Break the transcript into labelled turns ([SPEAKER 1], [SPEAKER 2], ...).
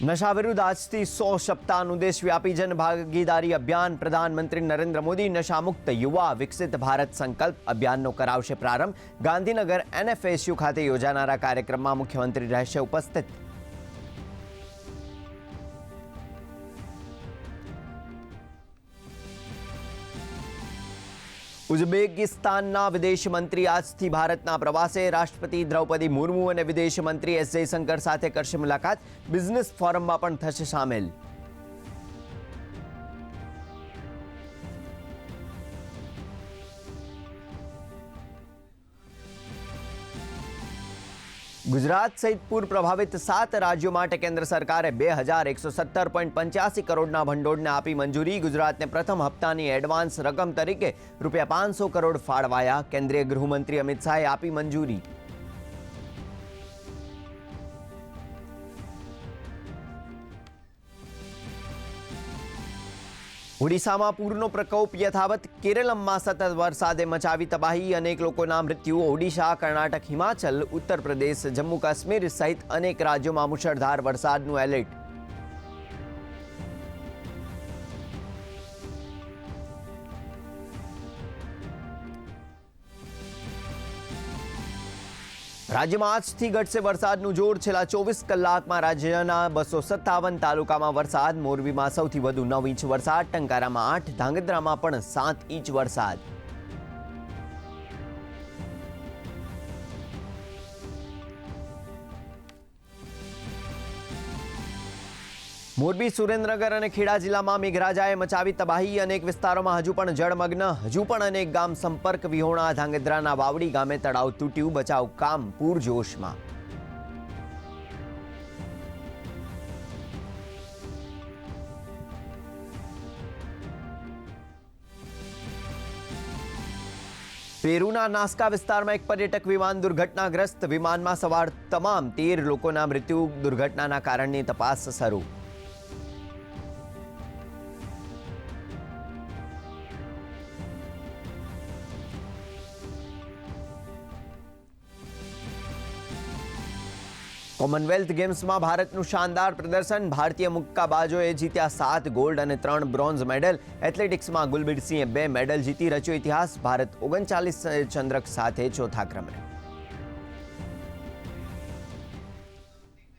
[SPEAKER 1] નશા વિરુદ્ધ આજથી 100 સપ્તાહનું દેશવ્યાપી જનભાગીદારી અભિયાન પ્રધાનમંત્રી નરેન્દ્ર મોદી નશામુક્ત યુવા વિકસિત ભારત સંકલ્પ અભિયાનનો કરાવશે પ્રારંભ. ગાંધીનગર NFSU ખાતે યોજાનારા કાર્યક્રમમાં મુખ્યમંત્રી રહેશે ઉપસ્થિત. ઉઝબેકિસ્તાનના વિદેશ મંત્રી આજથી ભારતના પ્રવાસે. રાષ્ટ્રપતિ દ્રૌપદી મુર્મુ અને વિદેશ મંત્રી S જયશંકર સાથે કરશે મુલાકાત. બિઝનેસ ફોરમમાં પણ થશે સામેલ. ગુજરાત સહિત પૂર પ્રભાવિત 7 રાજ્યો માટે કેન્દ્ર સરકારે 2117.85 કરોડના ભંડોળને આપી મંજૂરી. ગુજરાતને પ્રથમ હપ્તાની એડવાન્સ રકમ તરીકે ₹500 કરોડ ફાળવાયા. કેન્દ્રીય ગૃહમંત્રી અમિત શાહે આપી મંજૂરી. ઓડિશામાં પૂરનો પ્રકોપ યથાવત. કેરળમાં સતત વરસાદે મચાવી તબાહી. અનેક લોકોના મૃત્યુ. ઓડિશા, કર્ણાટક, હિમાચલ, ઉત્તર પ્રદેશ, જમ્મુ કાશ્મીર સહિત અનેક રાજ્યોમાં મુશળધાર વરસાદનું એલર્ટ. રાજ્યમાં આજથી ઘટશે વરસાદનું જોર. છેલ્લા 24 કલાકમાં રાજ્યના 257 તાલુકામાં વરસાદ. મોરબીમાં સૌથી વધુ 9 ઇંચ વરસાદ. ટંકારામાં 8, ધાંગધ્રામાં પણ 7 ઇંચ વરસાદ. મોરબી, સુરેન્દ્રનગર અને ખેડા જિલ્લામાં મેઘરાજાએ મચાવી તબાહી. અનેક વિસ્તારોમાં હજુ પણ જળમગ્ન. હજુ પણ અનેક ગામ સંપર્ક વિહોણા. ધાંગધ્રાના વાવડી ગામે તળાવ તૂટ્યું. બચાવ કામ પૂરજોશમાં. પેરુના નાસ્કા વિસ્તારમાં એક પર્યટક વિમાન દુર્ઘટનાગ્રસ્ત. વિમાનમાં સવાર તમામ 13 લોકોના મૃત્યુ. દુર્ઘટનાના કારણની તપાસ શરૂ. કોમનવેલ્થ ગેમ્સમાં ભારતનું શાનદાર પ્રદર્શન. ભારતીય મુક્કાબાજોએ જીત્યા 7 ગોલ્ડ અને 3 બ્રોન્ઝ મેડલ. એથ્લેટિક્સમાં ગુલબીરસિંહે 2 મેડલ જીતી રચ્યો ઇતિહાસ. ભારત 39 ચંદ્રક સાથે ચોથા ક્રમે.